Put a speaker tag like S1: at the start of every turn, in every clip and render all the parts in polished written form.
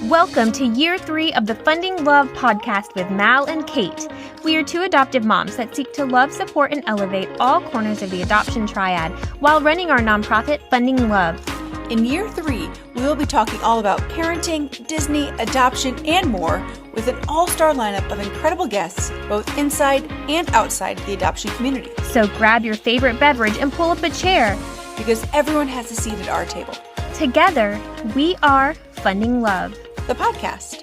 S1: Welcome to year 3 of the Funding Love podcast with Mal and Kate. We are two adoptive moms that seek to love, support, and elevate all corners of the adoption triad while running our nonprofit Funding Love.
S2: In year 3, we will be talking all about parenting, Disney, adoption, and more with an all-star lineup of incredible guests, both inside and outside the adoption community.
S1: So grab your favorite beverage and pull up a chair,
S2: because everyone has a seat at our table.
S1: Together, we are Funding Love,
S2: the podcast.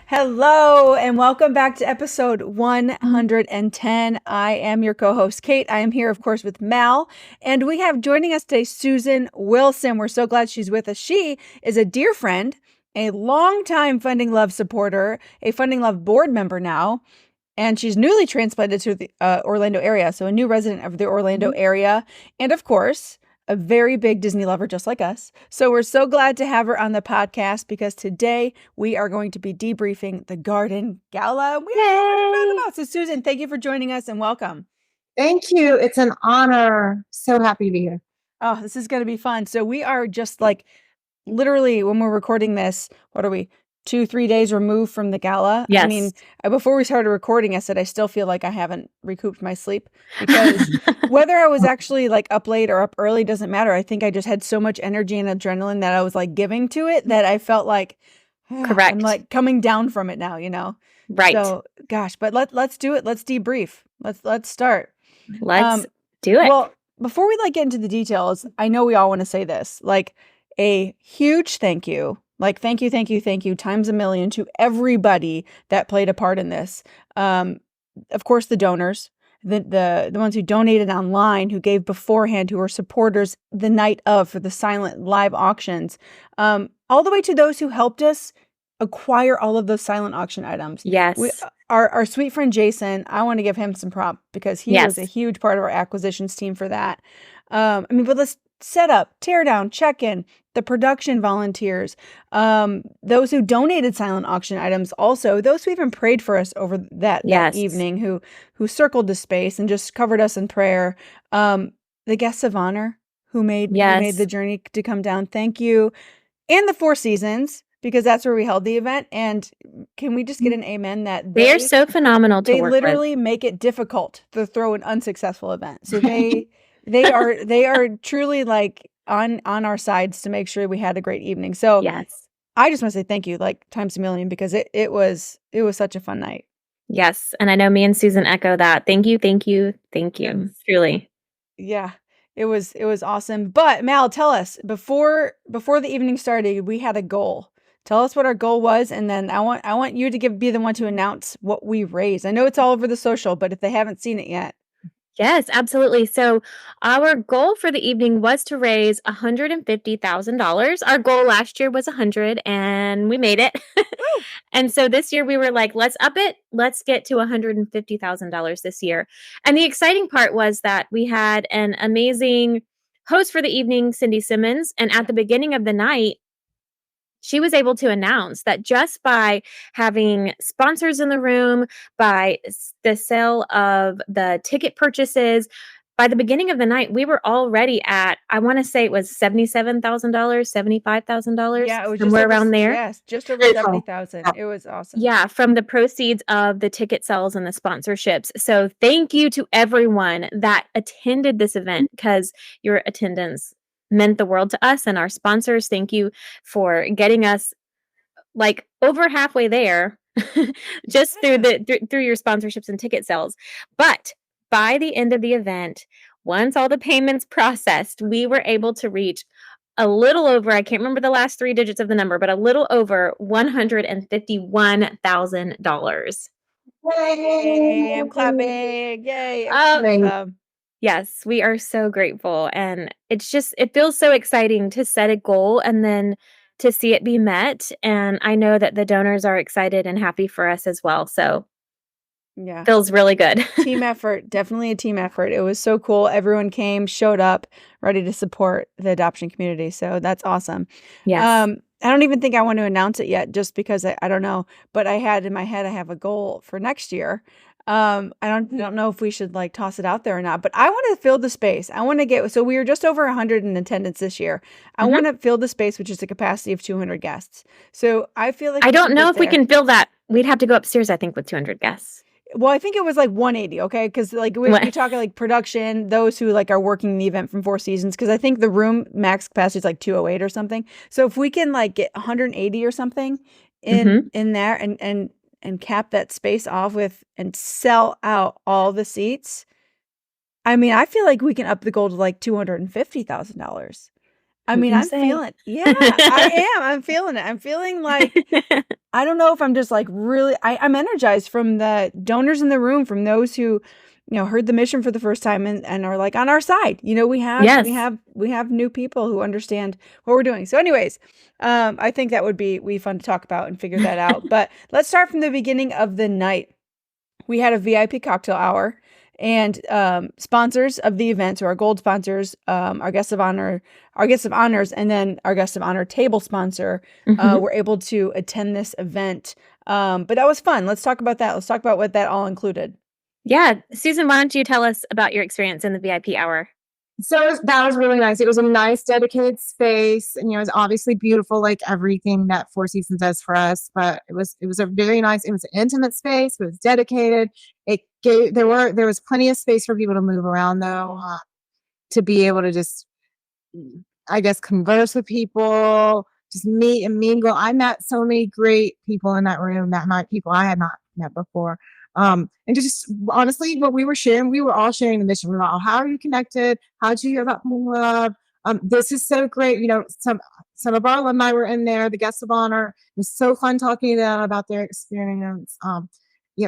S2: Hello, and welcome back to episode 110. I am your co-host, Kate. I am here, of course, with Mal, and we have joining us today, Susan Wilson. We're so glad she's with us. She is a dear friend, a longtime Funding Love supporter, a Funding Love board member now, and she's newly transplanted to the Orlando area, so a new resident of the Orlando area, and of course, a very big Disney lover just like us. So we're so glad to have her on the podcast because today we are going to be debriefing the Garden Gala. So Susan, thank you for joining us and welcome.
S3: Thank you. It's an honor. So happy to be here.
S2: Oh, this is going to be fun. So we are just like literally when we're recording this, what are we? 2-3 days removed from the gala.
S1: Yes.
S2: I mean, before we started recording, I said I still feel like I haven't recouped my sleep because whether I was actually like up late or up early doesn't matter. I think I just had so much energy and adrenaline that I was like giving to it that I felt like
S1: Correct.
S2: I'm like coming down from it now, you know?
S1: Right.
S2: So gosh, but let's do it. Let's debrief. Let's start.
S1: Let's do it.
S2: Well, before we like get into the details, I know we all want to say this, like a huge thank you. Like, thank you times a million to everybody that played a part in this. Of course, the donors, the ones who donated online, who gave beforehand, who were supporters the night of for the silent live auctions, all the way to those who helped us acquire all of those silent auction items.
S1: Yes.
S2: Our sweet friend Jason, I want to give him some prop because he was a huge part of our acquisitions team for that. But let's set up, tear down, check in, the production volunteers, those who donated silent auction items, also those who even prayed for us over that evening, who circled the space and just covered us in prayer. The guests of honor who made the journey to come down. Thank you. And the Four Seasons, because that's where we held the event. And can we just get an amen that
S1: they are so phenomenal to work with. They
S2: literally make it difficult to throw an unsuccessful event. So they are truly like on our sides to make sure we had a great evening. So
S1: yes,
S2: I just want to say thank you, like times a million, because it was such a fun night.
S1: Yes, and I know me and Susan echo that. Thank you, truly.
S2: Yeah, it was awesome. But Mal, tell us before the evening started, we had a goal. Tell us what our goal was, and then I want you to be the one to announce what we raised. I know it's all over the social, but if they haven't seen it yet.
S1: Yes, absolutely. So our goal for the evening was to raise $150,000. Our goal last year was 100 and we made it. And so this year we were like, let's up it. Let's get to $150,000 this year. And the exciting part was that we had an amazing host for the evening, Cindy Simmons. And at the beginning of the night, she was able to announce that just by having sponsors in the room, by the sale of the ticket purchases, by the beginning of the night, we were already at, I want to say it was $77,000, $75,000.
S2: Yeah, it was
S1: somewhere around there.
S2: Yes, just over 70,000. It was awesome.
S1: Yeah, from the proceeds of the ticket sales and the sponsorships. So thank you to everyone that attended this event, because your attendance meant the world to us and our sponsors. Thank you for getting us like over halfway there just through your sponsorships and ticket sales. But by the end of the event, once all the payments processed, we were able to reach a little over, I can't remember the last 3 digits of the number, but a little over $151,000.
S2: Yay, I'm clapping. Yay.
S1: Yes, we are so grateful. And it feels so exciting to set a goal and then to see it be met. And I know that the donors are excited and happy for us as well. So yeah, feels really good.
S2: Team effort, definitely a team effort. It was so cool. Everyone came, showed up, ready to support the adoption community. So that's awesome.
S1: Yes.
S2: I don't even think I want to announce it yet just because I don't know. But I had in my head, I have a goal for next year. I don't know if we should like toss it out there or not, but I want to fill the space. I want to get, so we were just over 100 in attendance this year. I
S1: Mhm.
S2: want to fill the space, which is a capacity of 200 guests. So I feel like
S1: I
S2: we
S1: don't
S2: can
S1: know
S2: get
S1: if we
S2: there.
S1: can fill that. We'd have to go upstairs, I think, with 200 guests.
S2: Well, I think it was like 180, okay? Because like we talk like production, those who like are working the event from Four Seasons, because I think the room max capacity is like 208 or something. So if we can like get 180 or something
S1: Mhm.
S2: in there and cap that space off with and sell out all the seats, I mean, I feel like we can up the goal to like $250,000. I
S1: Who
S2: mean,
S1: can
S2: I'm
S1: say?
S2: feeling, yeah, I am. I'm feeling it. I'm feeling like I don't know if I'm just like really I'm energized from the donors in the room, from those who, heard the mission for the first time and are like on our side. We have we
S1: Yes.
S2: have we have new people who understand what we're doing. So anyways, I think that would be fun to talk about and figure that out. But let's start from the beginning of the night. We had a VIP cocktail hour, and sponsors of the event, so our gold sponsors, our guests of honors, and then our guests of honor table sponsor,
S1: Mhm.
S2: were able to attend this event. But that was fun. Let's talk about that. Let's talk about what that all included.
S1: Yeah. Susan, why don't you tell us about your experience in the VIP hour?
S3: So that was really nice. It was a nice dedicated space, and it was obviously beautiful, like everything that Four Seasons does for us. But it was a very nice. It was an intimate space. It was dedicated. It gave there was plenty of space for people to move around, though, to be able to just, I guess, converse with people, just meet and mingle. I met so many great people in that room that night, people I had not met before. And just honestly, what we were sharing, we were all sharing the mission. We were all, how are you connected? How did you hear about Funding Love? This is so great. Some of our alumni were in there, the guests of honor. It was so fun talking to them about their experience.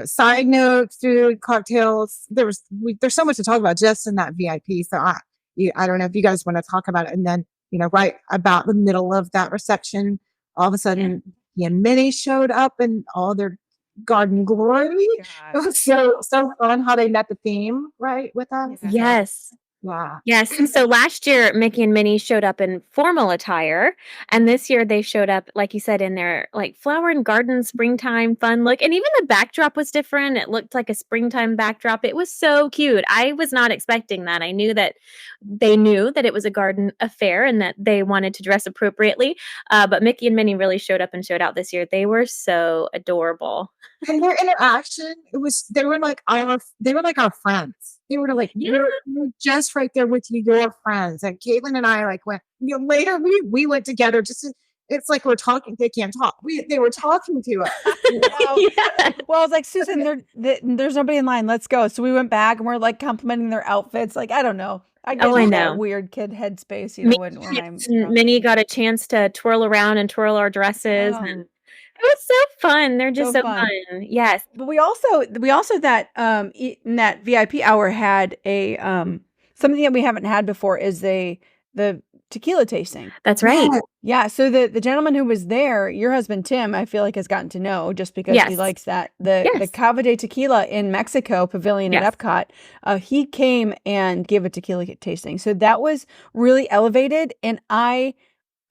S3: Side note, food, cocktails. There's so much to talk about just in that VIP. So I don't know if you guys want to talk about it. And then, right about the middle of that reception, all of a sudden, Minnie showed up in all their garden glory. It was so fun how they met the theme, right, with us.
S1: Yes.
S3: Yeah.
S1: Yes. So last year, Mickey and Minnie showed up in formal attire. And this year they showed up, like you said, in their like flower and garden springtime fun look. And even the backdrop was different. It looked like a springtime backdrop. It was so cute. I was not expecting that. I knew that they knew that it was a garden affair and that they wanted to dress appropriately. But Mickey and Minnie really showed up and showed out this year. They were so adorable.
S3: And their interaction, they were like our friends. They were like, we're just right there with you, your friends. And Caitlin and I like went, later we went together it's like we're talking, they can't talk. They were talking to us.
S1: Yeah.
S2: Well, I was like, Susan, there's nobody in line. Let's go. So we went back and we're like complimenting their outfits. Like, I don't know. I get
S1: Oh, I
S2: into that
S1: know.
S2: weird kid headspace,
S1: Me
S2: when I'm
S1: and
S2: drunk.
S1: Minnie got a chance to twirl around and twirl our dresses, and
S2: Oh,
S1: it was so fun. They're just
S2: so
S1: so
S2: fun.
S1: fun. Yes,
S2: But we also that in that VIP hour had a something that we haven't had before is the tequila tasting.
S1: that's right.
S2: Yeah, so the gentleman who was there, your husband Tim, I feel like has gotten to know just because he
S1: Yes.
S2: likes that the
S1: Yes.
S2: Cava de Tequila in Mexico Pavilion
S1: Yes.
S2: at Epcot. He came and gave a tequila tasting, so that was really elevated, and I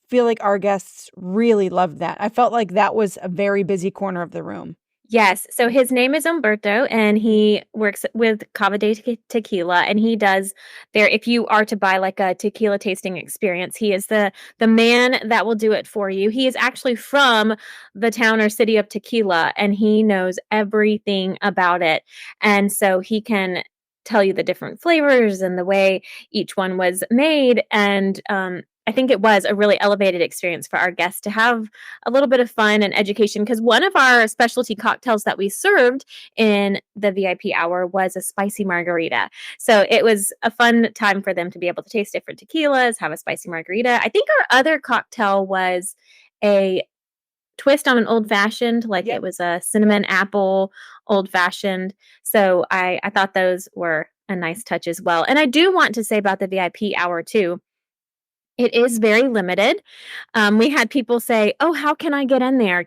S2: feel like our guests really loved that. I felt like that was a very busy corner of the room.
S1: Yes. So his name is Umberto, and he works with Cava de Tequila, and he does there. If you are to buy like a tequila tasting experience, he is the man that will do it for you. He is actually from the town or city of Tequila, and he knows everything about it, and so he can tell you the different flavors and the way each one was made. And I think it was a really elevated experience for our guests to have a little bit of fun and education, because one of our specialty cocktails that we served in the VIP hour was a spicy margarita. So it was a fun time for them to be able to taste different tequilas, have a spicy margarita. I think our other cocktail was a twist on an old fashioned, like
S2: Yep.
S1: it was a cinnamon apple old fashioned. So I thought those were a nice touch as well. And I do want to say about the VIP hour too. It is very limited. We had people say, "Oh, how can I get in there?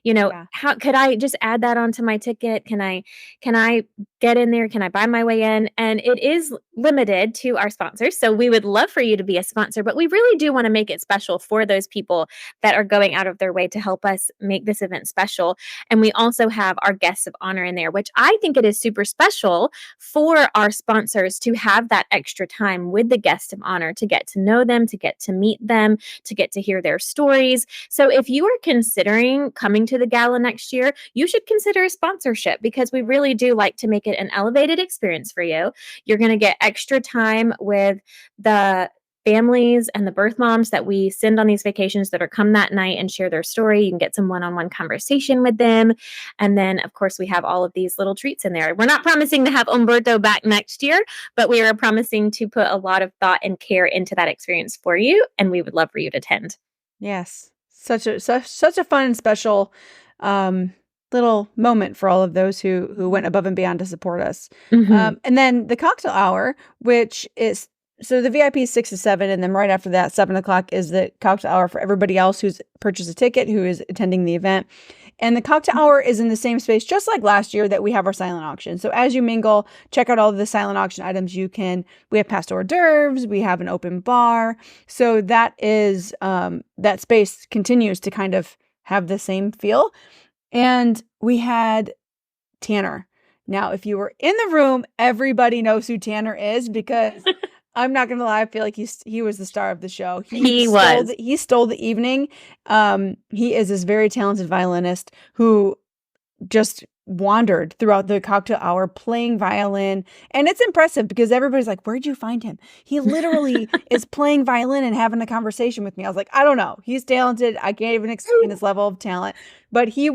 S2: Yeah.
S1: How could I just add that onto my ticket? Can I get in there? Can I buy my way in? And it is limited to our sponsors. So we would love for you to be a sponsor, but we really do want to make it special for those people that are going out of their way to help us make this event special. And we also have our guests of honor in there, which I think it is super special for our sponsors to have that extra time with the guests of honor, to get to know them, to get to meet them, to get to hear their stories. So if you are considering coming to the gala next year, you should consider a sponsorship, because we really do like to make it an elevated experience for you. You're going to get extra time with the families and the birth moms that we send on these vacations that are come that night and share their story. You can get some one-on-one conversation with them. And then, of course, we have all of these little treats in there. We're not promising to have Umberto back next year, but we are promising to put a lot of thought and care into that experience for you. And we would love for you to attend.
S2: Yes. Such a fun and special little moment for all of those who went above and beyond to support us.
S1: Mm-hmm.
S2: And then the cocktail hour, which is, so the VIP is 6 to 7, and then right after that, 7 o'clock is the cocktail hour for everybody else who's purchased a ticket, who is attending the event. And the cocktail hour is in the same space, just like last year, that we have our silent auction. So as you mingle, check out all of the silent auction items. We have past hors d'oeuvres, we have an open bar. So that is, that space continues to kind of have the same feel. And we had Tanner. Now, if you were in the room, everybody knows who Tanner is, because I'm not gonna lie, I feel like he was the star of the show. He stole the evening. He is this very talented violinist who just wandered throughout the cocktail hour playing violin. And it's impressive because everybody's like, where'd you find him? He literally is playing violin and having a conversation with me. I was like, I don't know. He's talented. I can't even explain his level of talent. But he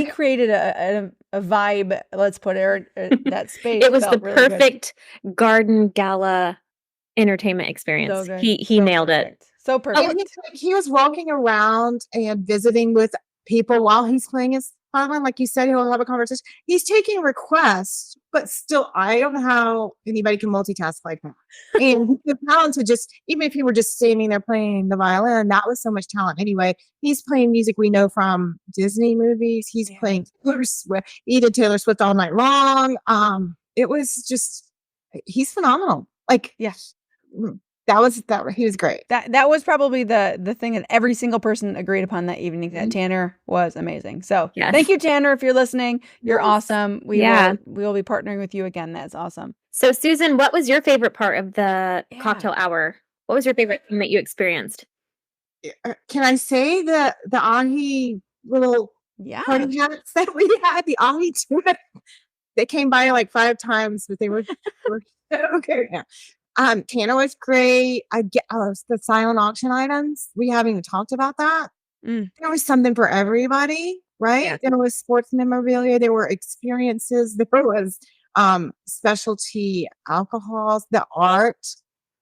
S2: created a vibe, let's put it, that space.
S1: It was the really perfect Garden Gala entertainment experience.
S2: So
S1: he nailed it.
S2: So perfect.
S3: He was walking around and visiting with people while he's playing his violin. Like you said, he'll have a conversation. He's taking requests, but still, I don't know how anybody can multitask like that. And the talent to just, even if he were just standing there playing the violin, that was so much talent. Anyway, he's playing music we know from Disney movies. He's playing Taylor Swift. He did Taylor Swift all night long. It was just, he's phenomenal. Like,
S2: yes.
S3: He was great.
S2: That was probably the thing that every single person agreed upon that evening, that Tanner was amazing. So Thank you, Tanner, if you're listening. You're awesome. We will be partnering with you again. That's awesome.
S1: So Susan, what was your favorite part of the cocktail hour? What was your favorite thing that you experienced?
S3: Can I say the Ahi little party hats that we had? The Ahi they came by like 5 times, but they were okay. Yeah. Tanner was great. The silent auction items. We haven't even talked about that. There was something for everybody, right? Yeah. There was sports memorabilia. There were experiences. There was specialty alcohols. The art.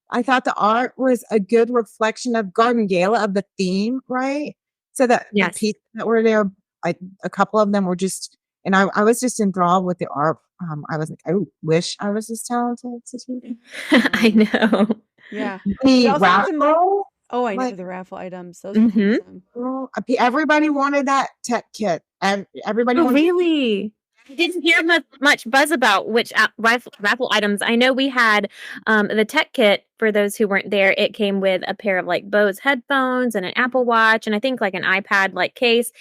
S3: I thought the art was a good reflection of Garden Gala, of the theme, right? So that the pieces that were there, a couple of them were just, and I was just enthralled with the art. I was like, I wish I was as talented.
S1: I know.
S2: Yeah.
S3: The raffle.
S2: Oh, I know the raffle items. Those were awesome.
S3: Everybody wanted that tech kit, and everybody
S1: really. I didn't hear much buzz about which raffle items. I know we had the tech kit. For those who weren't there, it came with a pair of like Bose headphones and an Apple Watch, and I think like an iPad like case.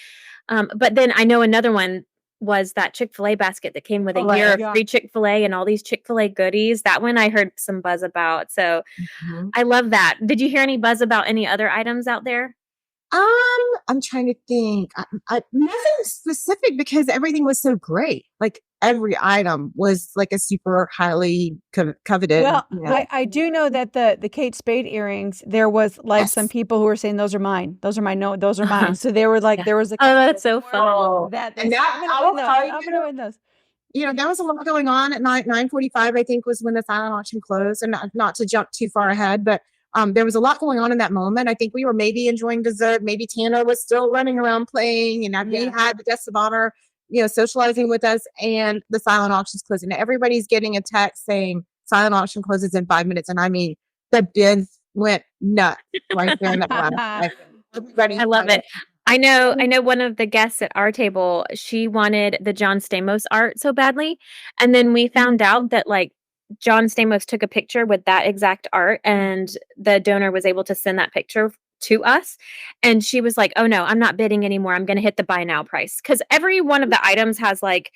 S1: But then I know another one was that Chick-fil-A basket that came with a year of free Chick-fil-A and all these Chick-fil-A goodies. That one I heard some buzz about. So I love that. Did you hear any buzz about any other items out there?
S3: I'm trying to think. Nothing specific, because everything was so great. Like every item was like a super highly coveted.
S2: Well, I do know that the Kate Spade earrings, there was like some people who were saying those are mine. Those are mine. No, those are mine. So they were like, there was a
S1: that's so fun.
S3: I'm gonna win those. You know, there was a lot going on at 9:45. I think was when the silent auction closed, and not to jump too far ahead, but there was a lot going on in that moment. I think we were maybe enjoying dessert. Maybe Tanner was still running around playing, and we had the guests of honor, socializing with us, and the silent auction's closing. Everybody's getting a text saying silent auction closes in 5 minutes, and I mean the bids went nuts right there in that last.
S1: I love it. I know one of the guests at our table, she wanted the John Stamos art so badly, and then we found out that, like, John Stamos took a picture with that exact art, and the donor was able to send that picture to us, and she was like, "Oh, no, I'm not bidding anymore, I'm gonna hit the buy now price," because every one of the items has, like,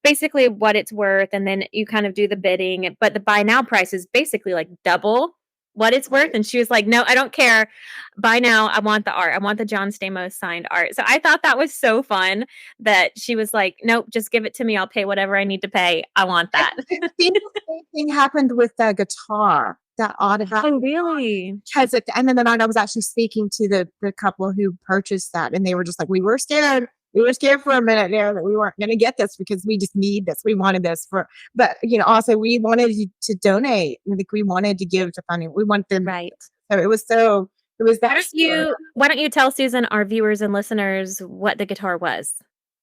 S1: basically what it's worth, and then you kind of do the bidding, but the buy now price is basically, like, double what it's worth, and she was like, "No, I don't care. Buy now. I want the art. I want the John Stamos signed art." So I thought that was so fun that she was like, "Nope, just give it to me. I'll pay whatever I need to pay. I want
S3: I
S1: that."
S3: think the same thing happened with the guitar, that autograph.
S1: Oh, really?
S3: Because at the end of the night, I was actually speaking to the couple who purchased that, and they were just like, "We were scared. We were scared for a minute there that we weren't going to get this because we just need this. We wanted this for, but also we wanted to donate. Like we wanted to give to funding. We want them.
S1: Right.
S3: So it was so. It was
S1: Why
S3: that.
S1: don't you tell Susan, our viewers and listeners, what the guitar was?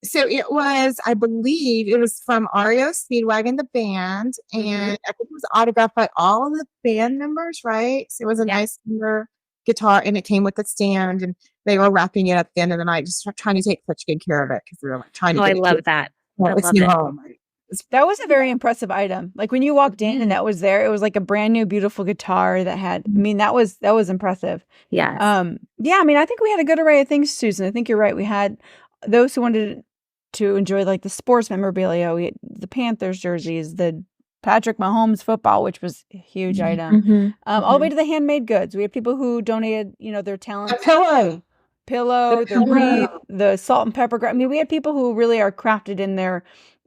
S3: So it was, I believe, it was from REO Speedwagon, the band, and I think it was autographed by all of the band members, right? So it was a nice guitar, and it came with a stand, and they were wrapping it up at the end of the night, just trying to take such good care of it because they were like trying to.
S1: Oh,
S3: get
S1: I
S3: it
S1: love that. I
S3: its
S1: love
S3: new
S1: it.
S3: home.
S2: That was a very impressive item. Like when you walked in and that was there, it was like a brand new, beautiful guitar that had. I mean, that was impressive.
S1: Yes.
S2: Yeah. I mean, I think we had a good array of things, Susan. I think you're right. We had those who wanted to enjoy like the sports memorabilia. We had the Panthers jerseys, the Patrick Mahomes football, which was a huge item. All the way to the handmade goods. We had people who donated, their talents.
S3: A
S2: pillow, the wreath, the salt and pepper. I mean, we had people who really are crafted in their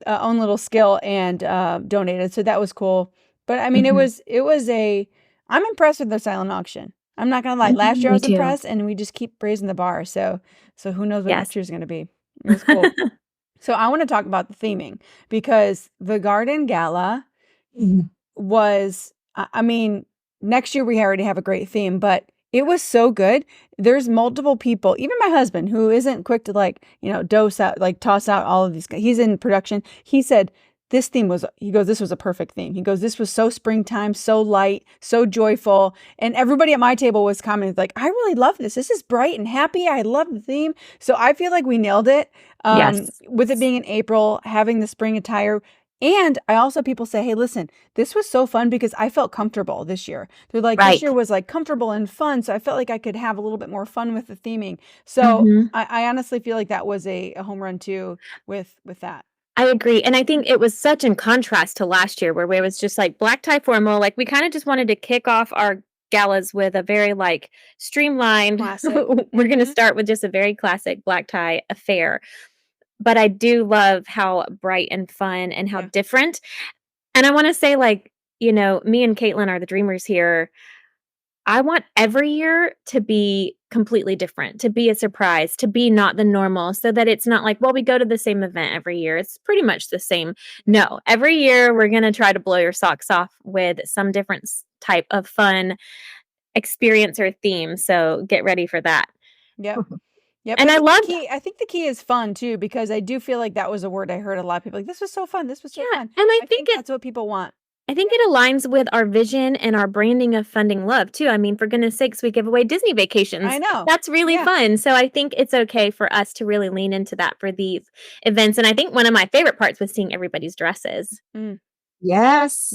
S2: own little skill and donated. So that was cool. But I mean, it was I'm impressed with the silent auction. I'm not gonna lie. Last year I was impressed, and we just keep raising the bar. So who knows what next year's gonna be? It was cool. So I want to talk about the theming because the Garden Gala was. I mean, next year we already have a great theme, but it was so good. There's multiple people, even my husband, who isn't quick to toss out all of these. He's in production. He said this theme was, this was a perfect theme. He goes, this was so springtime, so light, so joyful. And everybody at my table was commenting like, I really love this. This is bright and happy. I love the theme. So I feel like we nailed it. With it being in April, having the spring attire. And I also, people say, hey, listen, this was so fun because I felt comfortable this year. They're like, this year was like comfortable and fun. So I felt like I could have a little bit more fun with the theming. So I honestly feel like that was a home run too with that.
S1: I agree. And I think it was such in contrast to last year where it was just like black tie formal. Like we kind of just wanted to kick off our galas with a very like streamlined, we're going to start with just a very classic black tie affair. But I do love how bright and fun and how different. And I want to say, like, me and Caitlin are the dreamers here. I want every year to be completely different, to be a surprise, to be not the normal, so that it's not like, well, we go to the same event every year. It's pretty much the same. No, every year we're going to try to blow your socks off with some different type of fun experience or theme. So get ready for that.
S2: Yep. Yep.
S1: And I
S2: think the key is fun too, because I do feel like that was a word I heard a lot of people like, this was so fun. This was so fun.
S1: And I think
S2: that's what people want.
S1: I think it aligns with our vision and our branding of Funding Love too. I mean, for goodness sakes, we give away Disney vacations.
S2: I know.
S1: That's really fun. So I think it's okay for us to really lean into that for these events. And I think one of my favorite parts was seeing everybody's dresses.
S3: Yes.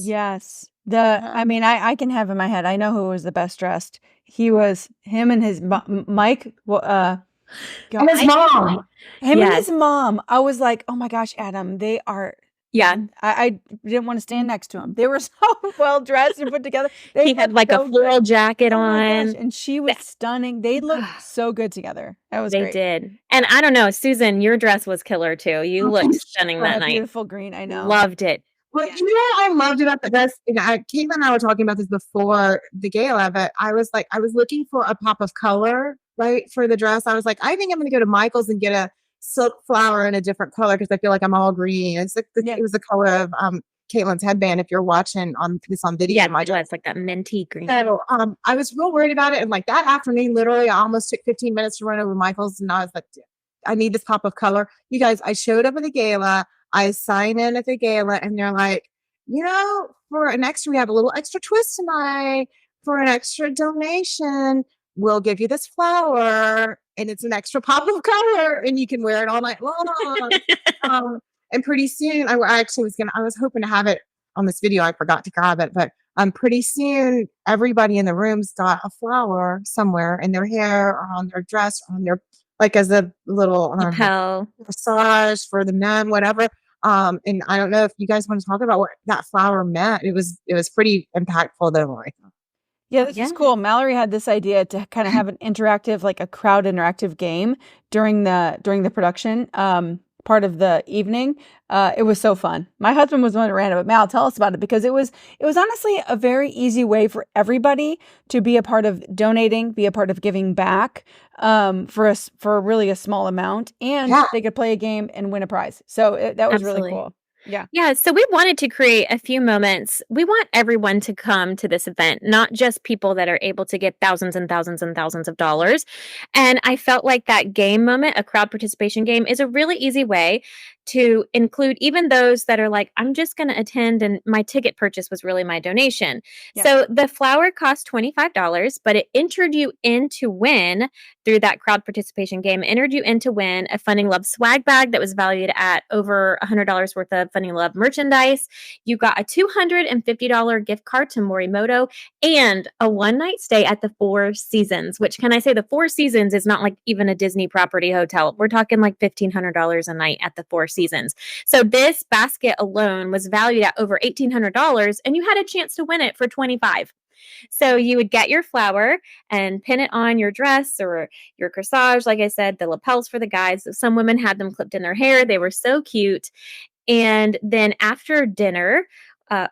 S2: I mean, I can have in my head, I know who was the best dressed. Him and his Mike.
S3: And his mom.
S2: And his mom. I was like, oh my gosh, Adam, they are.
S1: Yeah.
S2: I didn't want to stand next to him. They were so well dressed and put together.
S1: He had like a floral jacket on.
S2: And she was stunning. They looked so good together. That was great.
S1: They did. And I don't know, Susan, your dress was killer too. You looked stunning that night.
S2: Beautiful green. I know.
S1: Loved it.
S3: Well, you know what I loved about the dress? Caitlin and I were talking about this before the gala, but I was looking for a pop of color, right, for the dress. I was like, I think I'm going to go to Michael's and get a silk flower in a different color because I feel like I'm all green. It's like it was the color of Caitlin's headband. If you're watching on video,
S1: my dress like that minty green.
S3: So I was real worried about it, and like that afternoon, literally, I almost took 15 minutes to run over Michael's, and I was like, I need this pop of color. You guys, I showed up at the gala. I sign in at the gala, and they're like, for an extra, we have a little extra twist tonight. For an extra donation, we'll give you this flower. and it's an extra pop of color, and you can wear it all night long. And pretty soon, I was hoping to have it on this video. I forgot to grab it, but pretty soon, everybody in the room's got a flower somewhere in their hair or on their dress, or on their, like, as a little
S1: Lapel.
S3: massage for the men, whatever. And I don't know if you guys want to talk about what that flower meant. It was pretty impactful, though.
S2: Yeah, this is cool. Mallory had this idea to kind of have an interactive, like a crowd interactive game during the production part of the evening. It was so fun. My husband was the one who ran it, but Mal, tell us about it, because it was honestly a very easy way for everybody to be a part of donating, be a part of giving back for really a small amount, and they could play a game and win a prize. So that was really cool. Yeah.
S1: Yeah. So we wanted to create a few moments. We want everyone to come to this event, not just people that are able to get thousands and thousands and thousands of dollars. And I felt like that game moment, a crowd participation game, is a really easy way to include even those that are like, I'm just going to attend, and my ticket purchase was really my donation. Yeah. So the flower cost $25, but it entered you in to win through that crowd participation game, entered you in to win a Funding Love swag bag that was valued at over $100 worth of Funding Love merchandise. You got a $250 gift card to Morimoto and a one-night stay at the Four Seasons, which, can I say, the Four Seasons is not like even a Disney property hotel. We're talking like $1,500 a night at the Four Seasons. So this basket alone was valued at over $1,800, and you had a chance to win it for $25. So you would get your flower and pin it on your dress or your corsage. Like I said, the lapels for the guys. Some women had them clipped in their hair. They were so cute. And then after dinner,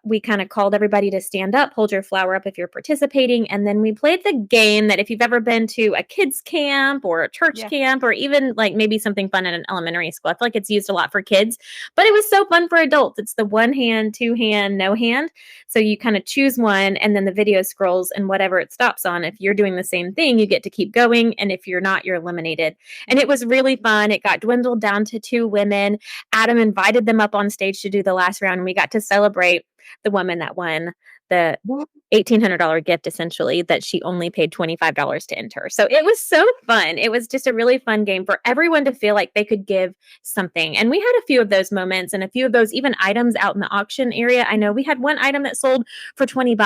S1: we kind of called everybody to stand up, hold your flower up if you're participating. And then we played the game that if you've ever been to a kids camp or a church camp, or even like maybe something fun in an elementary school, I feel like it's used a lot for kids, but it was so fun for adults. It's the one hand, two hand, no hand. So you kind of choose one, and then the video scrolls, and whatever it stops on, if you're doing the same thing, you get to keep going. And if you're not, you're eliminated. And it was really fun. It got dwindled down to 2 women. Adam invited them up on stage to do the last round, and we got to celebrate the woman that won the $1,800 gift, essentially, that she only paid $25 to enter. So it was so fun. It was just a really fun game for everyone to feel like they could give something. And we had a few of those moments, and a few of those even items out in the auction area. I know we had one item that sold for $20.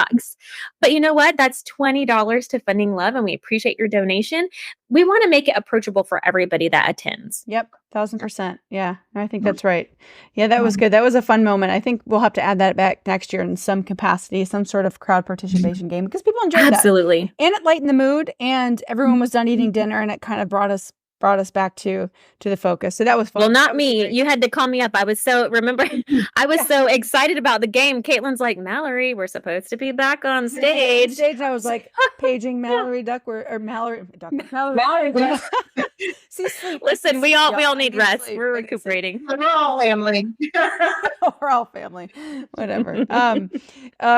S1: But you know what? That's $20 to Funding Love, and we appreciate your donation. We want to make it approachable for everybody that attends.
S2: Yep. 1,000%. Yeah. I think that's right. Yeah, that was good. That was a fun moment. I think we'll have to add that back next year in some capacity, some sort of crowd participation game, because people enjoyed that.
S1: Absolutely.
S2: And it lightened the mood, and everyone was done eating dinner, and it kind of brought us back to the focus. So that was fun.
S1: Well, not me. Great. You had to call me up. I was so so excited about the game. Caitlin's like, Mallory, we're supposed to be back on stage.
S2: I was like paging Mallory Duckworth or Mallory. See, sleep.
S1: Listen, we all need rest. Sleep. We're recuperating.
S3: We're all family.
S2: We're all family. Whatever.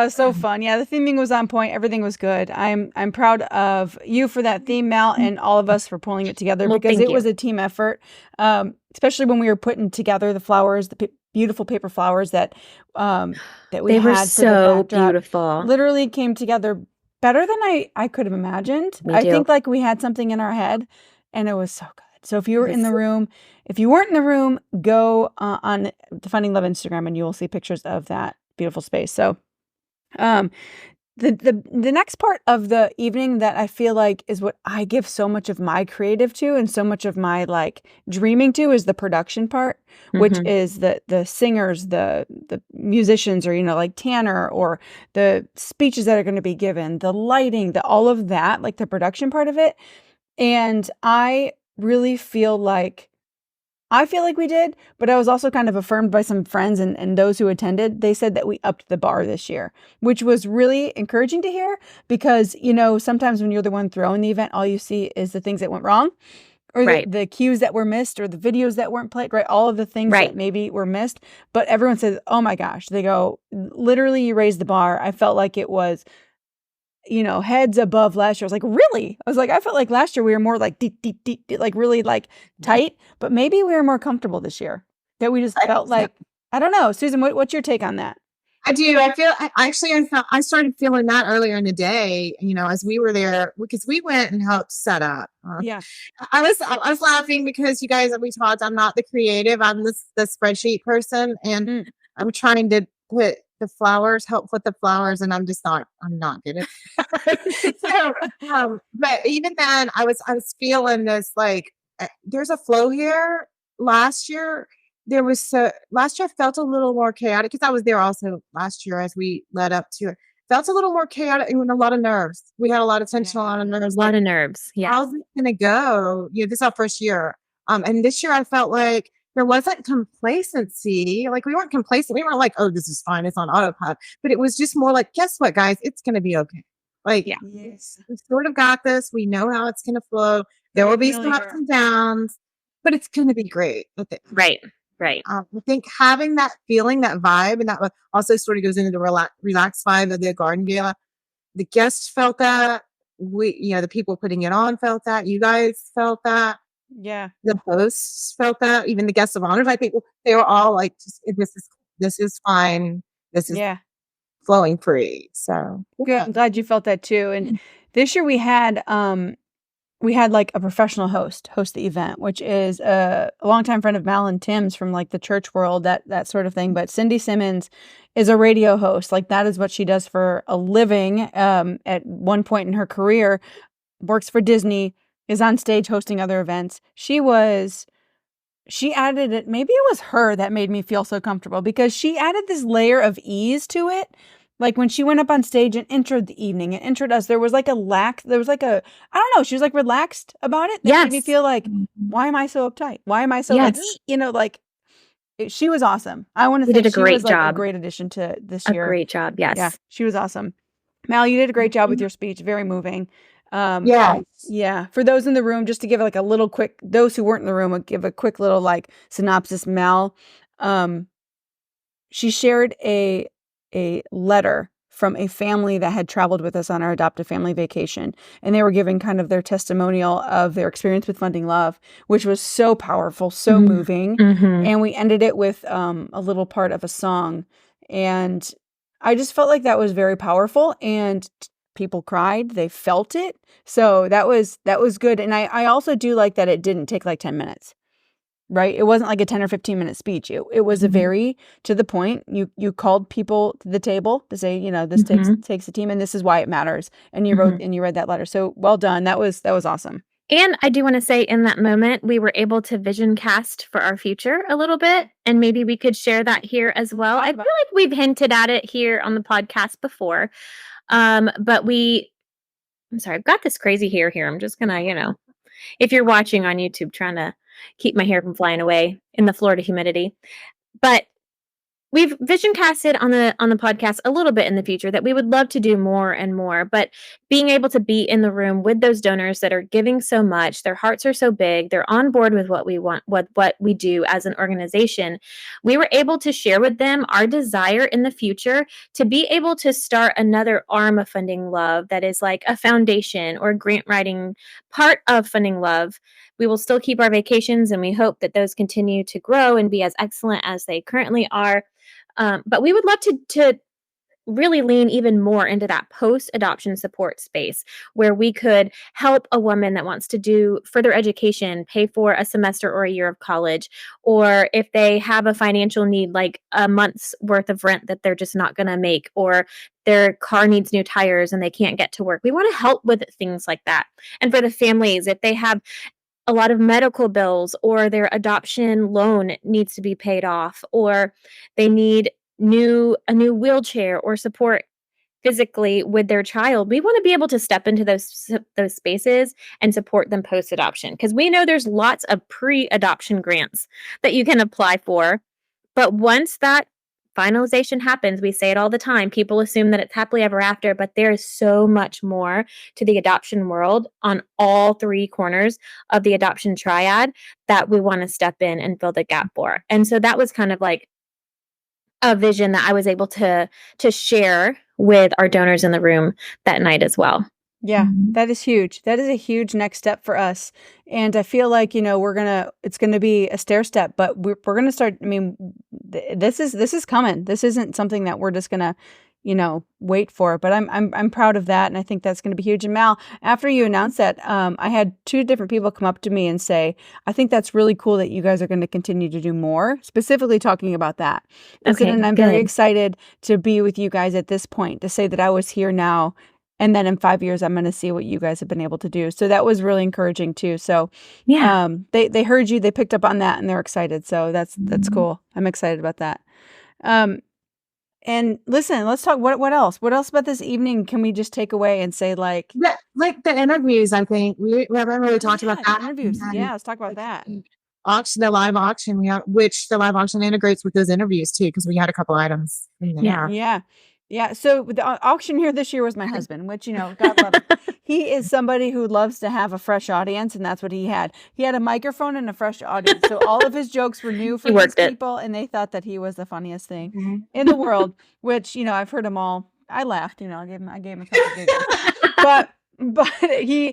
S2: So fun. Yeah, the theming was on point. Everything was good. I'm proud of you for that theme, Mal, and all of us for pulling it together, because it was a team effort. Especially when we were putting together the flowers, the beautiful paper flowers that we had. They
S1: were so beautiful.
S2: Literally came together better than I could have imagined. I think like we had something in our head, and it was so good. So if you were in the room, if you weren't in the room, go on the Funding Love Instagram, and you will see pictures of that beautiful space. So, the next part of the evening that I feel like is what I give so much of my creative to, and so much of my like dreaming to, is the production part, which is the singers, the musicians, or like Tanner, or the speeches that are going to be given, the lighting, all of that, like the production part of it. And I really feel like we did, but I was also kind of affirmed by some friends and those who attended. They said that we upped the bar this year, which was really encouraging to hear, because, sometimes when you're the one throwing the event, all you see is the things that went wrong, or the cues that were missed, or the videos that weren't played, right? All of the things that maybe were missed, but everyone says, oh my gosh, they go, literally, you raised the bar. I felt like it was, heads above last year. I was like, really? I was like, I felt like last year we were more like deep, like really like tight, but maybe we were more comfortable this year. That we just felt like, I don't know. Susan, what's your take on that?
S3: I do. I started feeling that earlier in the day, as we were there, because we went and helped set up.
S2: Yeah.
S3: I was laughing because you guys, we talked, I'm not the creative. I'm the spreadsheet person, and I'm trying to help put the flowers, and I'm not good at it. So, but even then I was feeling this, like, there's a flow here. Last year, last year felt a little more chaotic because I was there also last year as we led up to it. Felt a little more chaotic and a lot of nerves. We had a lot of tension, a lot of nerves.
S1: A lot of nerves. Yeah.
S3: How's it gonna go? This is our first year. And this year I felt like there wasn't complacency. Like, we weren't complacent. We weren't like, oh, this is fine, it's on autopilot. But it was just more like, guess what, guys? It's gonna be okay. Like,
S1: Yeah.
S2: Yes.
S3: we sort of got this. We know how it's gonna flow. There will be some ups and downs, but it's gonna be great. Okay.
S1: Right. Right.
S3: I think having that feeling, that vibe, and that also sort of goes into the relaxed vibe of the Garden Gala. The guests felt that. The people putting it on felt that. You guys felt that.
S2: Yeah.
S3: The hosts felt that. Even the guests of honor type people, they were all like, this is fine. This is flowing free. So
S2: good. I'm glad you felt that too. And this year we had like a professional host the event, which is a longtime friend of Mal and Tim's from like the church world, that sort of thing. But Cindy Simmons is a radio host. Like, that is what she does for a living. At one point in her career, works for Disney, is on stage hosting other events. She added it. Maybe it was her that made me feel so comfortable, because she added this layer of ease to it. Like, when she went up on stage and introed the evening and introed us, there was like I don't know, she was like relaxed about it. That made me feel like, why am I so uptight? Why am I so she was awesome. I want to say she was like a great addition to this year.
S1: A great job. Yes.
S2: Yeah, she was awesome. Mal, you did a great job with your speech. Very moving. Yeah. For those in the room, just to give like a little quick, those who weren't in the room, I'll give a quick little like synopsis. Mal, she shared a letter from a family that had traveled with us on our adoptive family vacation. And they were giving kind of their testimonial of their experience with Funding Love, which was so powerful, so moving. And we ended it with a little part of a song. And I just felt like that was very powerful, and people cried, they felt it. So that was good. And I also do like that it didn't take like 10 minutes. Right? It wasn't like a 10 or 15-minute speech. It was a very to the point. You called people to the table to say, this takes a team, and this is why it matters. And you wrote and you read that letter. So well done. That was awesome.
S1: And I do want to say, in that moment, we were able to vision cast for our future a little bit, and maybe we could share that here as well. I feel like we've hinted at it here on the podcast before. But I'm sorry, I've got this crazy hair here. I'm just gonna, if you're watching on YouTube, trying to keep my hair from flying away in the Florida humidity. But we've vision casted on the podcast a little bit in the future that we would love to do more and more, but being able to be in the room with those donors that are giving so much, their hearts are so big, they're on board with what we want, what we do as an organization. We were able to share with them our desire in the future to be able to start another arm of Funding Love that is like a foundation or grant writing part of Funding Love. We will still keep our vacations, and we hope that those continue to grow and be as excellent as they currently are. But we would love to really lean even more into that post-adoption support space, where we could help a woman that wants to do further education, pay for a semester or a year of college, or if they have a financial need, like a month's worth of rent that they're just not going to make, or their car needs new tires and they can't get to work. We want to help with things like that. And for the families, if they have a lot of medical bills, or their adoption loan needs to be paid off, or they need a new wheelchair or support physically with their child, we want to be able to step into those spaces and support them post-adoption, because we know there's lots of pre-adoption grants that you can apply for. But once that finalization happens, we say it all the time, people assume that it's happily ever after, but there is so much more to the adoption world on all three corners of the adoption triad that we want to step in and fill the gap for. And so that was kind of like a vision that I was able to share with our donors in the room that night as well.
S2: Yeah, that is huge. That is a huge next step for us. And I feel like, it's going to be a stair step, but we're going to start. I mean, this is coming. This isn't something that we're just gonna, wait for. But I'm proud of that, and I think that's going to be huge. And Mal, after you announced that, I had 2 different people come up to me and say, "I think that's really cool that you guys are going to continue to do more." Specifically talking about that.
S1: Okay,
S2: And I'm very
S1: good.
S2: excited to be with you guys at this point, to say that I was here now. And then in 5 years, I'm going to see what you guys have been able to do. So that was really encouraging too. So,
S1: Yeah.
S2: they heard you, they picked up on that, and they're excited. So that's cool. I'm excited about that. And listen, let's talk. What else? What else about this evening can we just take away and say, like
S3: the interviews? I think we haven't really talked about that.
S2: interviews. Yeah, let's talk about that.
S3: The live auction, which the live auction integrates with those interviews too, because we had a couple items in there.
S2: Yeah. So the auction here this year was my husband, which, God love him. He is somebody who loves to have a fresh audience, and that's what he had. He had a microphone and a fresh audience. So all of his jokes were new for these people, and they thought that he was the funniest thing in the world, which, I've heard them all. I laughed, I gave him a couple giggles. But he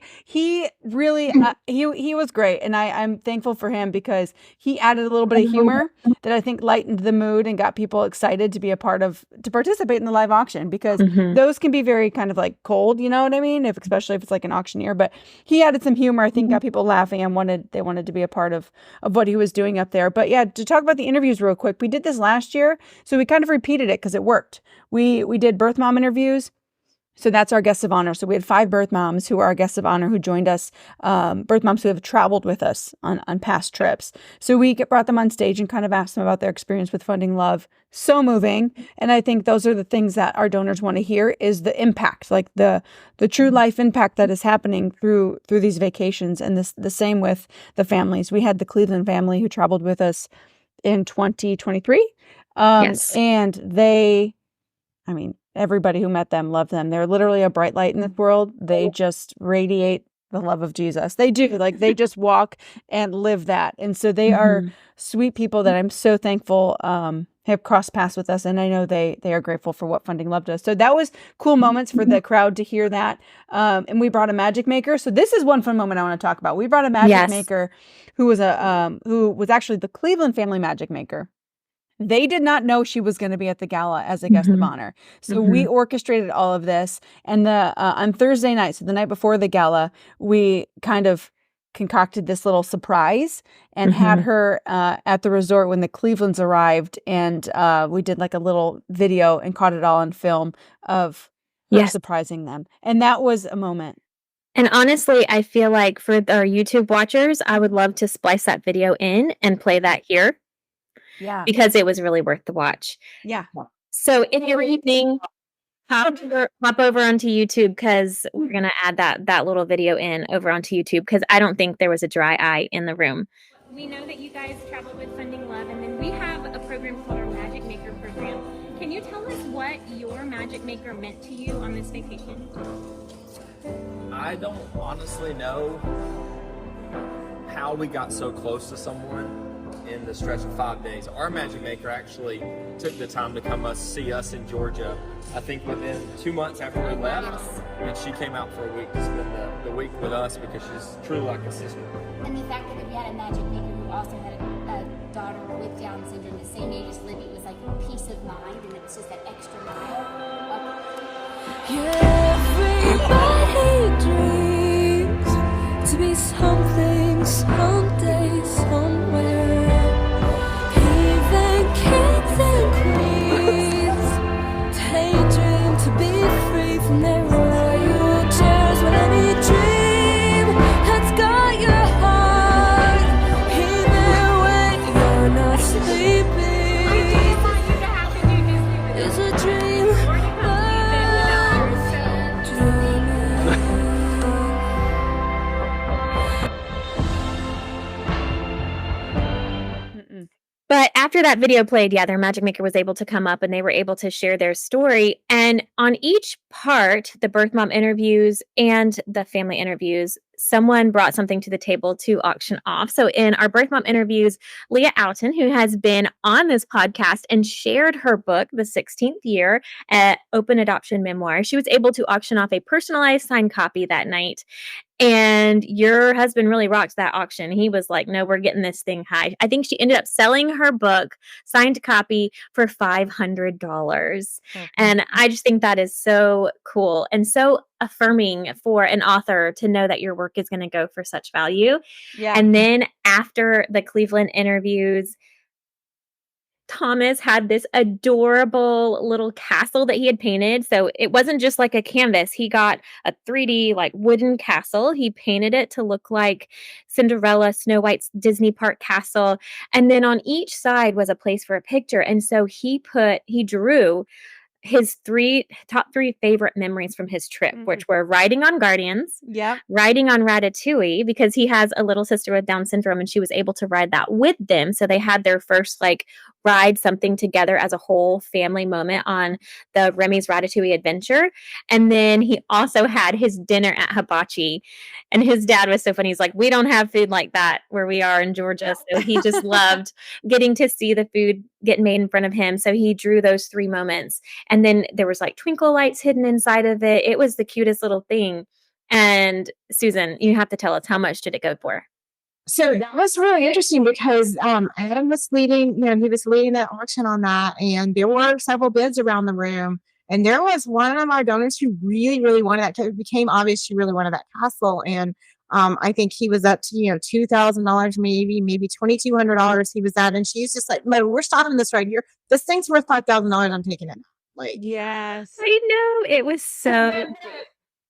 S2: really he was great, and I'm thankful for him because he added a little bit of humor that I think lightened the mood and got people excited to participate in the live auction, because those can be very kind of like cold, you know what I mean? Especially if it's like an auctioneer. But he added some humor, I think, got people laughing, and they wanted to be a part of what he was doing up there. But yeah, to talk about the interviews real quick, we did this last year, so we kind of repeated it because it worked. We did birth mom interviews. So that's our guests of honor. So we had 5 birth moms who are our guests of honor who joined us, birth moms who have traveled with us on past trips. So we brought them on stage and kind of asked them about their experience with Funding Love. So moving. And I think those are the things that our donors want to hear, is the impact, like the true life impact that is happening through these vacations. And the same with the families. We had the Cleveland family who traveled with us in 2023.
S1: Yes.
S2: And everybody who met them loved them. They're literally a bright light in this world. They just radiate the love of Jesus. They do. Like, they just walk and live that. And so they are sweet people that I'm so thankful have crossed paths with us. And I know they are grateful for what Funding Love does. So that was cool moments for the crowd to hear that. And we brought a magic maker. So this is one fun moment I want to talk about. We brought a magic maker who was actually the Cleveland family magic maker. They did not know she was going to be at the gala as a guest of honor. So we orchestrated all of this. And on Thursday night, so the night before the gala, we kind of concocted this little surprise and had her at the resort when the Clevelands arrived. And we did like a little video and caught it all on film of her surprising them. And that was a moment.
S1: And honestly, I feel like for our YouTube watchers, I would love to splice that video in and play that here.
S2: Yeah.
S1: Because it was really worth the watch.
S2: Yeah.
S1: So in your evening, hop over onto YouTube, because we're going to add that little video in over onto YouTube, because I don't think there was a dry eye in the room. We know that you guys traveled with Funding Love, and then we have a program called our Magic Maker program. Can you tell us what your Magic Maker meant to you on this vacation?
S4: I don't honestly know how we got so close to someone in the stretch of 5 days. Our Magic Maker actually took the time to come see us in Georgia, I think within 2 months after we left, and she came out for a week to spend the week with us, because she's truly like a sister.
S5: And the fact that we had a Magic Maker who also had a daughter with Down syndrome the same age as Libby was like peace of mind, and it was just that extra mile.
S6: Everybody dreams to be something someday, somewhere. Even kings and queens daydream to be free from their royal chairs. When any dream has got your heart, even when you're not sleeping, is a dream worth dreaming.
S1: But after that video played, their Magic Maker was able to come up and they were able to share their story. And on each part, the birth mom interviews and the family interviews, someone brought something to the table to auction off. So in our birth mom interviews, Leah Alton, who has been on this podcast and shared her book, The 16th Year, Open Adoption Memoir, she was able to auction off a personalized signed copy that night. And your husband really rocked that auction. He was like, "No, we're getting this thing high." I think she ended up selling her book, signed copy, for $500. And I just think that is so cool and so affirming for an author to know that your work is going to go for such value.
S2: Yeah.
S1: And then after the Cleveland interviews, Thomas had this adorable little castle that he had painted. So it wasn't just like a canvas. He got a 3D like wooden castle. He painted it to look like Cinderella, Snow White's Disney Park castle. And then on each side was a place for a picture. And so he drew his top three favorite memories from his trip, which were riding on Guardians, riding on Ratatouille, because he has a little sister with Down syndrome and she was able to ride that with them. So they had their first like ride something together as a whole family moment on the Remy's Ratatouille adventure. And then he also had his dinner at Hibachi. And his dad was so funny. He's like, "We don't have food like that where we are in Georgia." So he just loved getting to see the food get made in front of him. So he drew those 3 moments. And then there was like twinkle lights hidden inside of it. It was the cutest little thing. And Susan, you have to tell us, how much did it go for?
S3: So that was really interesting because Adam was leading, he was leading that auction on that, and there were several bids around the room. And there was one of our donors who really, really wanted that. It became obvious she really wanted that castle, and I think he was up to $2,000, maybe $2,200. He was at, and she's just like, "No, we're stopping this right here. This thing's worth $5,000. I'm taking it." Like,
S2: yes,
S1: I know, it was so.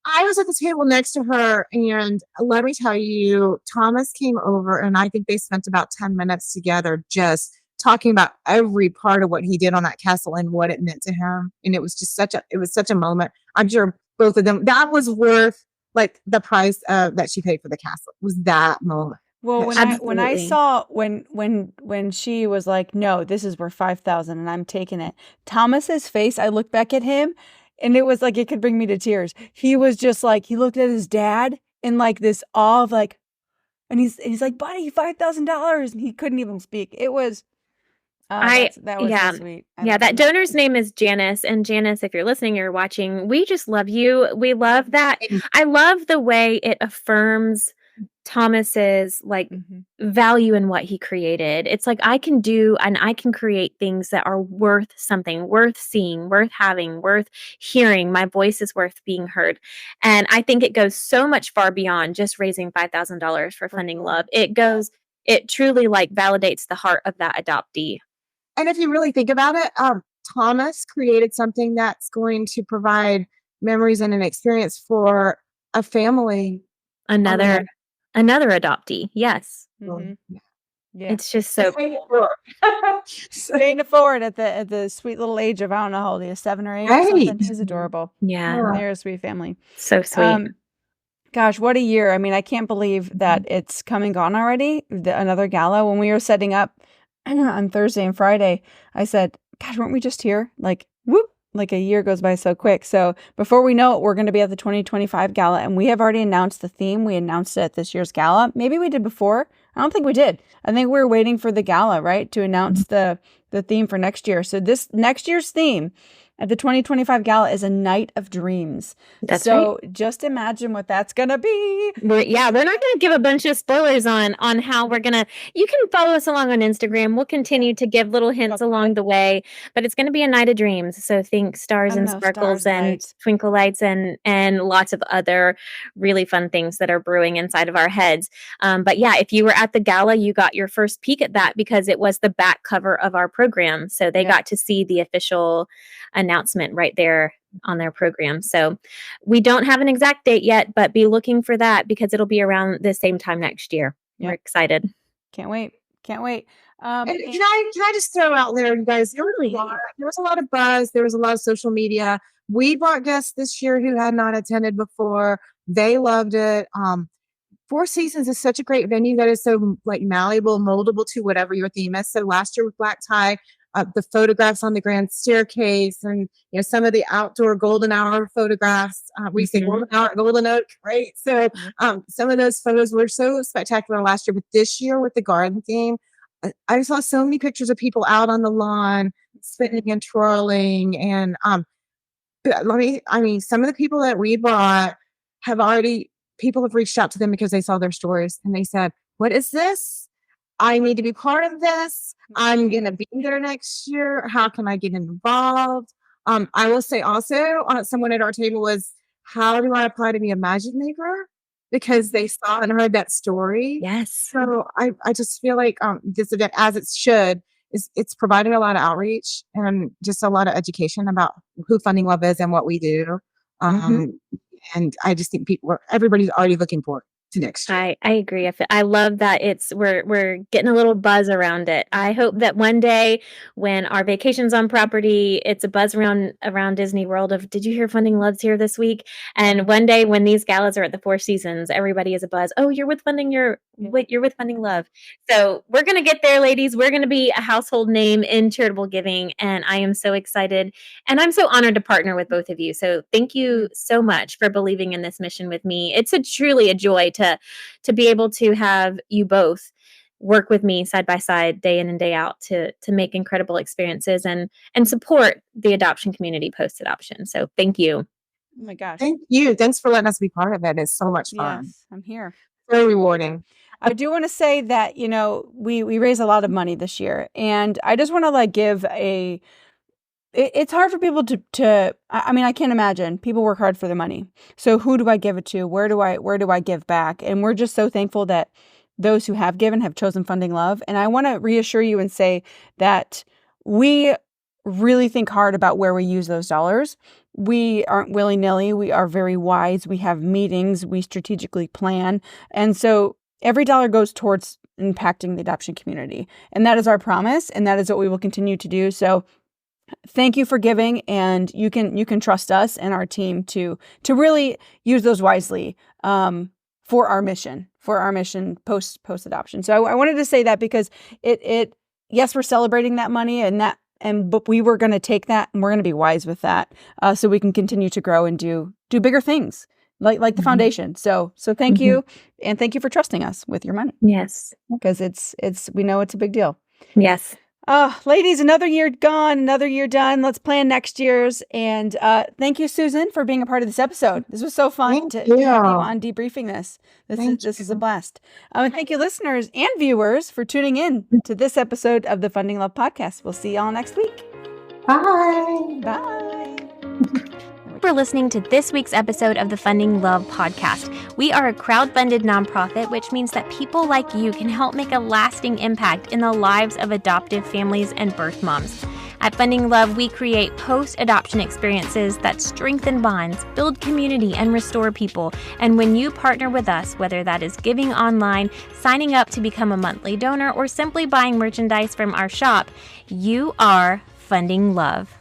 S3: I was at the table next to her, and let me tell you, Thomas came over, and I think they spent about 10 minutes together just talking about every part of what he did on that castle and what it meant to him. And it was just such a moment. I'm sure both of them, that was worth like the price that she paid for the castle. It was that moment.
S2: Well, when I saw when she was like, "No, this is worth 5,000 and I'm taking it." Thomas's face, I looked back at him and it was like it could bring me to tears. He was just like, he looked at his dad in like this awe of like, and he's like, "Buddy, $5,000," and he couldn't even speak. It was that was so sweet.
S1: That donor's name is Janice. And Janice, if you're listening or watching, we just love you. We love that. I love the way it affirms Thomas's like value in what he created. It's like I can do and I can create things that are worth something, worth seeing, worth having, worth hearing. My voice is worth being heard. And I think it goes so much far beyond just raising $5,000 for Funding Love. It truly like validates the heart of that adoptee.
S3: And if you really think about it, Thomas created something that's going to provide memories and an experience for a family.
S1: Another adoptee. Yes.
S2: Yeah.
S1: It's just so
S2: paying it forward at the sweet little age of, I don't know how old he is, 7 or 8 or something. He's adorable.
S1: Yeah.
S2: They're a sweet family.
S1: So sweet.
S2: Gosh, what a year. I mean, I can't believe that it's come and gone already. Another gala. When we were setting up on Thursday and Friday, I said, "Gosh, weren't we just here?" Like, whoop, like a year goes by so quick. So before we know it, we're going to be at the 2025 gala, and we have already announced the theme. We announced it at this year's gala. Maybe we did before. I don't think we did. I think we were waiting for the gala, right, to announce the theme for next year. So this next year's theme at the 2025 gala is A Night of Dreams.
S1: That's
S2: so right. Just imagine what that's going to be.
S1: We're not going to give a bunch of spoilers on how we're going to, you can follow us along on Instagram. We'll continue to give little hints along the way, but it's going to be a night of dreams. So think stars and sparkles and twinkle lights and lots of other really fun things that are brewing inside of our heads. But yeah, if you were at the gala, you got your first peek at that because it was the back cover of our program. So they got to see the official announcement right there on their program. So we don't have an exact date yet, but be looking for that because it'll be around the same time next year. We're excited.
S2: Can't wait.
S3: And can I just throw out there, you guys, there was a lot of buzz. There was a lot of social media. We brought guests this year who had not attended before. They loved it. Four Seasons is such a great venue that is so like malleable, moldable to whatever your theme is. So last year with Black Tie, the photographs on the grand staircase and some of the outdoor golden hour photographs. We say golden hour, golden oak, right? So some of those photos were so spectacular last year. But this year with the garden theme, I saw so many pictures of people out on the lawn spinning and twirling. And some of the people that we brought have already people have reached out to them because they saw their stories and they said, what is this? I need to be part of this. I'm going to be there next year. How can I get involved? I will say also, someone at our table was, how do I apply to be a magic maker? Because they saw and heard that story.
S1: Yes.
S3: So I just feel like this event, as it should, it's providing a lot of outreach and just a lot of education about who Funding Love is and what we do. And I just think everybody's already looking forward to next year.
S1: I agree. I love that we're getting a little buzz around it. I hope that one day when our vacation's on property, it's a buzz around Disney World of, did you hear Funding Love's here this week? And one day when these galas are at the Four Seasons, everybody is a buzz. Oh, you're with Funding Love. So we're going to get there, ladies. We're going to be a household name in charitable giving. And I am so excited. And I'm so honored to partner with both of you. So thank you so much for believing in this mission with me. It's truly a joy to be able to have you both work with me side by side, day in and day out, to make incredible experiences and support the adoption community post adoption. So thank you.
S2: Oh my gosh.
S3: Thank you. Thanks for letting us be part of it. It's so much fun.
S2: Yes, I'm here.
S3: Very rewarding.
S2: I do want to say that, we raise a lot of money this year, and I just want to give it's hard for people I can't imagine. People work hard for their money. So who do I give it to? Where do I give back? And we're just so thankful that those who have given have chosen Funding Love. And I want to reassure you and say that we really think hard about where we use those dollars. We aren't willy-nilly. We are very wise. We have meetings. We strategically plan. And so every dollar goes towards impacting the adoption community. And that is our promise. And that is what we will continue to do. So thank you for giving, and you can trust us and our team to really use those wisely for our mission post adoption. So I wanted to say that because it yes, we're celebrating that money but we were going to take that and we're going to be wise with that so we can continue to grow and do bigger things like the foundation. So thank you, and thank you for trusting us with your money.
S1: Yes,
S2: because we know it's a big deal.
S1: Yes.
S2: Ladies, another year gone, another year done. Let's plan next year's. And thank you, Susan, for being a part of this episode. This was so fun to have you on debriefing this. This is a blast. And thank you, listeners and viewers, for tuning in to this episode of the Funding Love Podcast. We'll see y'all next week.
S3: Bye.
S2: Bye.
S1: For listening to this week's episode of the Funding Love Podcast. We are a crowd-funded nonprofit, which means that people like you can help make a lasting impact in the lives of adoptive families and birth moms. At Funding Love, we create post-adoption experiences that strengthen bonds, build community, and restore people. And when you partner with us, whether that is giving online, signing up to become a monthly donor, or simply buying merchandise from our shop, you are funding love.